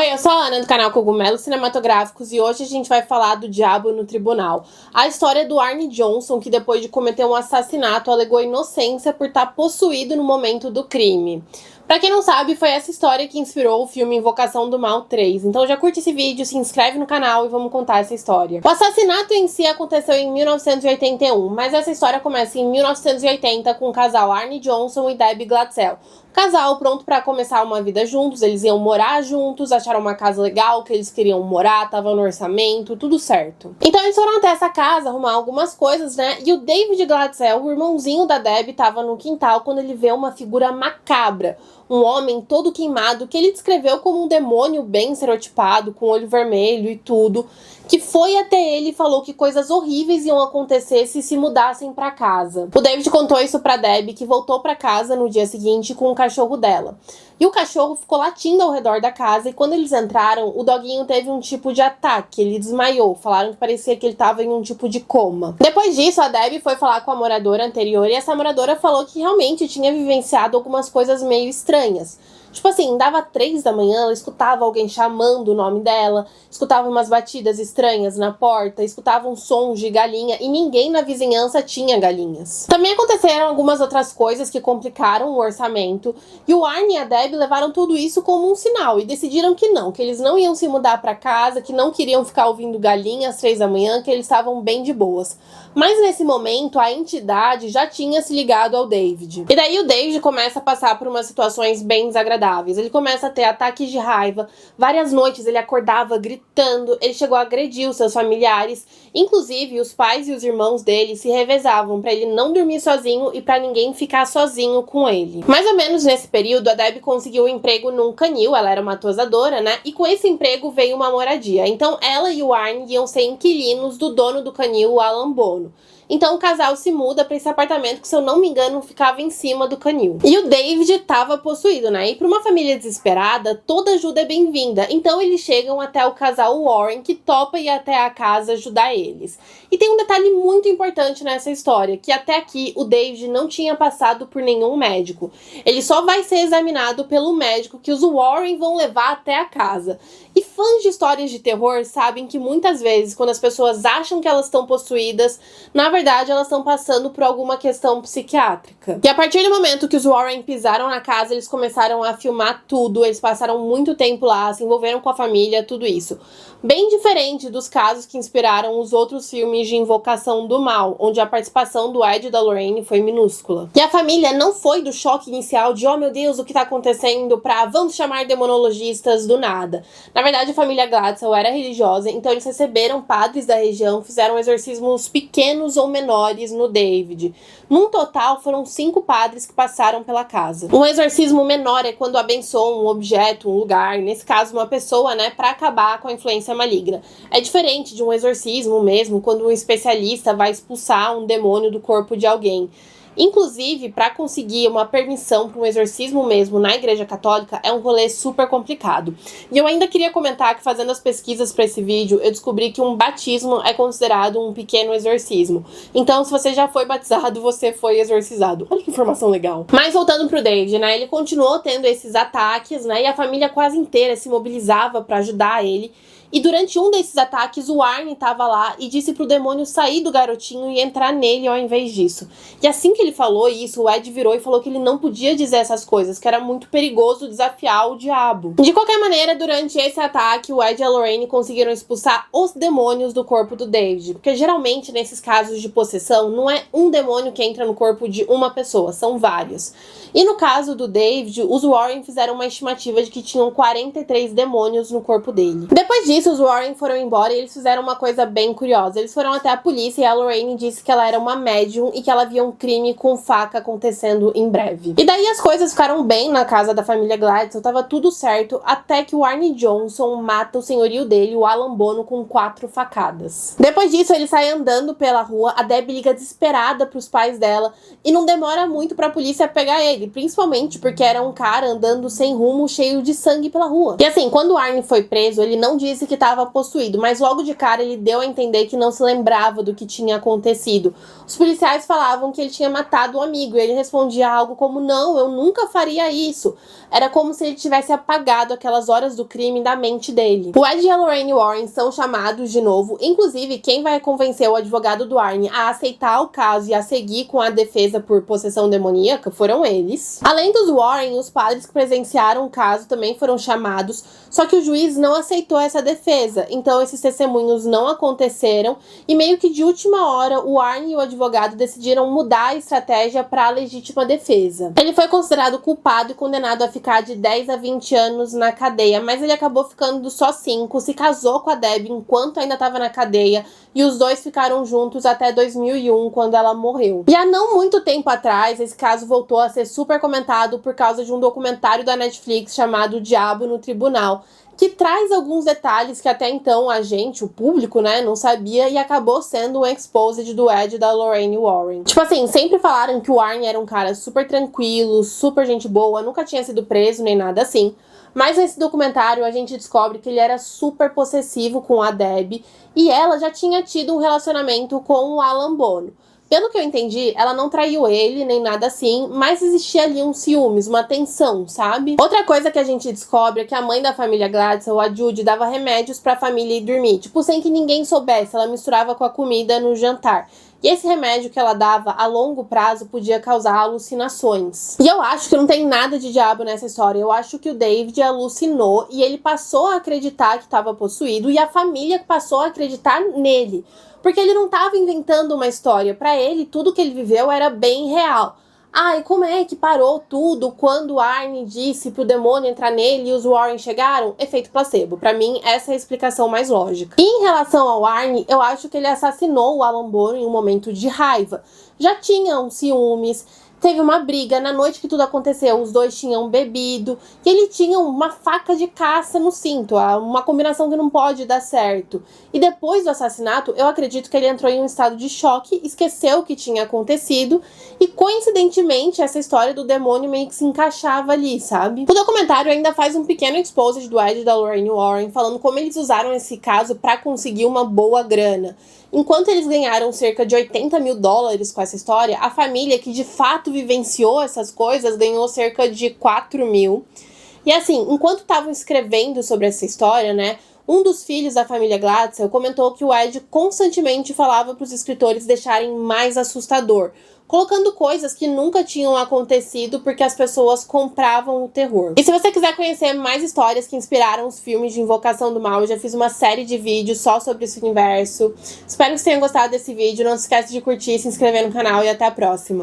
Oi, eu sou a Ana do canal Cogumelos Cinematográficos e hoje a gente vai falar do Diabo no Tribunal. A história do Arne Johnson, que depois de cometer um assassinato alegou inocência por estar possuído no momento do crime. Pra quem não sabe, foi essa história que inspirou o filme Invocação do Mal 3. Então já curte esse vídeo, se inscreve no canal e vamos contar essa história. O assassinato em si aconteceu em 1981, mas essa história começa em 1980 com o casal Arne Johnson e Debbie Glatzel. Casal pronto pra começar uma vida juntos, eles iam morar juntos, acharam uma casa legal que eles queriam morar, tava no orçamento, tudo certo. Então eles foram até essa casa arrumar algumas coisas, né? E o David Glatzel, o irmãozinho da Debbie, tava no quintal quando ele vê uma figura macabra. Um homem todo queimado que ele descreveu como um demônio bem estereotipado, com olho vermelho e tudo, que foi até ele e falou que coisas horríveis iam acontecer se mudassem pra casa. O David contou isso pra Debbie, que voltou pra casa no dia seguinte com o cachorro dela. E o cachorro ficou latindo ao redor da casa e quando eles entraram, o doguinho teve um tipo de ataque, ele desmaiou, falaram que parecia que ele estava em um tipo de coma. Depois disso, a Debbie foi falar com a moradora anterior e essa moradora falou que realmente tinha vivenciado algumas coisas meio estranhas. Tipo assim, dava 3 da manhã, ela escutava alguém chamando o nome dela, escutava umas batidas estranhas na porta, escutava um som de galinha e ninguém na vizinhança tinha galinhas. Também aconteceram algumas outras coisas que complicaram o orçamento e o Arne e a Debbie levaram tudo isso como um sinal e decidiram que eles não iam se mudar pra casa, que não queriam ficar ouvindo galinha às 3 da manhã, que eles estavam bem de boas. Mas nesse momento, a entidade já tinha se ligado ao David. E daí o David começa a passar por umas situações bem desagradáveis. Ele começa a ter ataques de raiva. Várias noites ele acordava gritando. Ele chegou a agredir os seus familiares. Inclusive, os pais e os irmãos dele se revezavam para ele não dormir sozinho e para ninguém ficar sozinho com ele. Mais ou menos nesse período, a Debbie conseguiu um emprego num canil. Ela era uma tosadora, né? E com esse emprego veio uma moradia. Então, ela e o Arne iam ser inquilinos do dono do canil, o Alan Bono. Então o casal se muda para esse apartamento que, se eu não me engano, ficava em cima do canil. E o David estava possuído, né? E para uma família desesperada, toda ajuda é bem-vinda. Então eles chegam até o casal Warren, que topa ir até a casa ajudar eles. E tem um detalhe muito importante nessa história, que até aqui o David não tinha passado por nenhum médico. Ele só vai ser examinado pelo médico que os Warren vão levar até a casa. E fãs de histórias de terror sabem que muitas vezes, quando as pessoas acham que elas estão possuídas, na verdade elas estão passando por alguma questão psiquiátrica. E a partir do momento que os Warren pisaram na casa, eles começaram a filmar tudo, eles passaram muito tempo lá, se envolveram com a família, tudo isso. Bem diferente dos casos que inspiraram os outros filmes de Invocação do Mal, onde a participação do Ed e da Lorraine foi minúscula. E a família não foi do choque inicial de oh meu Deus, o que tá acontecendo, pra vamos chamar demonologistas do nada. Na verdade, a família Glatzel era religiosa, então eles receberam padres da região, fizeram exorcismos pequenos ou menores no David. Num total, foram 5 padres que passaram pela casa. Um exorcismo menor é quando abençoam um objeto, um lugar, nesse caso uma pessoa, né, pra acabar com a influência maligna. É diferente de um exorcismo mesmo, quando um especialista vai expulsar um demônio do corpo de alguém. Inclusive, para conseguir uma permissão para um exorcismo mesmo na Igreja Católica é um rolê super complicado. E eu ainda queria comentar que, fazendo as pesquisas para esse vídeo, eu descobri que um batismo é considerado um pequeno exorcismo. Então, se você já foi batizado, você foi exorcizado. Olha que informação legal. Mas voltando pro David, né? Ele continuou tendo esses ataques, né? E a família quase inteira se mobilizava para ajudar ele. E durante um desses ataques, o Arne estava lá e disse pro demônio sair do garotinho e entrar nele ao invés disso. E assim que ele falou isso, o Ed virou e falou que ele não podia dizer essas coisas, que era muito perigoso desafiar o diabo. De qualquer maneira, durante esse ataque, o Ed e a Lorraine conseguiram expulsar os demônios do corpo do David. Porque geralmente, nesses casos de possessão, não é um demônio que entra no corpo de uma pessoa, são vários. E no caso do David, os Warren fizeram uma estimativa de que tinham 43 demônios no corpo dele. Depois disso, os Warren foram embora e eles fizeram uma coisa bem curiosa. Eles foram até a polícia e a Lorraine disse que ela era uma médium e que ela via um crime com faca acontecendo em breve. E daí as coisas ficaram bem na casa da família Glatzel, tava tudo certo, até que o Arne Johnson mata o senhorio dele, o Alan Bono, com 4 facadas. Depois disso, ele sai andando pela rua, a Debbie liga desesperada pros pais dela e não demora muito pra polícia pegar ele, principalmente porque era um cara andando sem rumo, cheio de sangue pela rua. E assim, quando o Arne foi preso, ele não disse que estava possuído, mas logo de cara ele deu a entender que não se lembrava do que tinha acontecido. Os policiais falavam que ele tinha matado matado o amigo. E ele respondia algo como: não, eu nunca faria isso. Era como se ele tivesse apagado aquelas horas do crime da mente dele. O Ed e a Lorraine Warren são chamados de novo. Inclusive, quem vai convencer o advogado do Arnie a aceitar o caso e a seguir com a defesa por possessão demoníaca foram eles. Além dos Warren, os padres que presenciaram o caso também foram chamados, só que o juiz não aceitou essa defesa. Então esses testemunhos não aconteceram e meio que de última hora o Arnie e o advogado decidiram mudar a estratégia para a legítima defesa. Ele foi considerado culpado e condenado a ficar de 10 a 20 anos na cadeia, mas ele acabou ficando só 5, se casou com a Debbie enquanto ainda estava na cadeia e os dois ficaram juntos até 2001, quando ela morreu. E há não muito tempo atrás, esse caso voltou a ser super comentado por causa de um documentário da Netflix chamado O Diabo no Tribunal, que traz alguns detalhes que até então a gente, o público, né, não sabia, e acabou sendo um exposed do Ed e da Lorraine Warren. Tipo assim, sempre falaram que o Arnie era um cara super tranquilo, super gente boa, nunca tinha sido preso nem nada assim. Mas nesse documentário a gente descobre que ele era super possessivo com a Debbie e ela já tinha tido um relacionamento com o Alan Bono. Pelo que eu entendi, ela não traiu ele, nem nada assim, mas existia ali um ciúmes, uma tensão, sabe? Outra coisa que a gente descobre é que a mãe da família Gladstone, a Judy, dava remédios pra família ir dormir. Tipo, sem que ninguém soubesse, ela misturava com a comida no jantar. E esse remédio que ela dava a longo prazo podia causar alucinações. E eu acho que não tem nada de diabo nessa história. Eu acho que o David alucinou e ele passou a acreditar que estava possuído e a família passou a acreditar nele. Porque ele não estava inventando uma história. Para ele, tudo que ele viveu era bem real. Ah, e como é que parou tudo quando o Arnie disse pro demônio entrar nele e os Warren chegaram? Efeito placebo. Pra mim, essa é a explicação mais lógica. E em relação ao Arnie, eu acho que ele assassinou o Alan Bono em um momento de raiva. Já tinham ciúmes, teve uma briga, na noite que tudo aconteceu, os dois tinham bebido, e ele tinha uma faca de caça no cinto, uma combinação que não pode dar certo. E depois do assassinato, eu acredito que ele entrou em um estado de choque, esqueceu o que tinha acontecido, e coincidentemente essa história do demônio meio que se encaixava ali, sabe? O documentário ainda faz um pequeno exposed do Ed e da Lorraine Warren, falando como eles usaram esse caso para conseguir uma boa grana. Enquanto eles ganharam cerca de $80 mil com essa história, a família que de fato vivenciou essas coisas ganhou cerca de 4 mil. E assim, enquanto estavam escrevendo sobre essa história, né, um dos filhos da família Gladstone comentou que o Ed constantemente falava para os escritores deixarem mais assustador, colocando coisas que nunca tinham acontecido porque as pessoas compravam o terror. E se você quiser conhecer mais histórias que inspiraram os filmes de Invocação do Mal, eu já fiz uma série de vídeos só sobre esse universo. Espero que você tenha gostado desse vídeo. Não se esqueça de curtir, se inscrever no canal e até a próxima.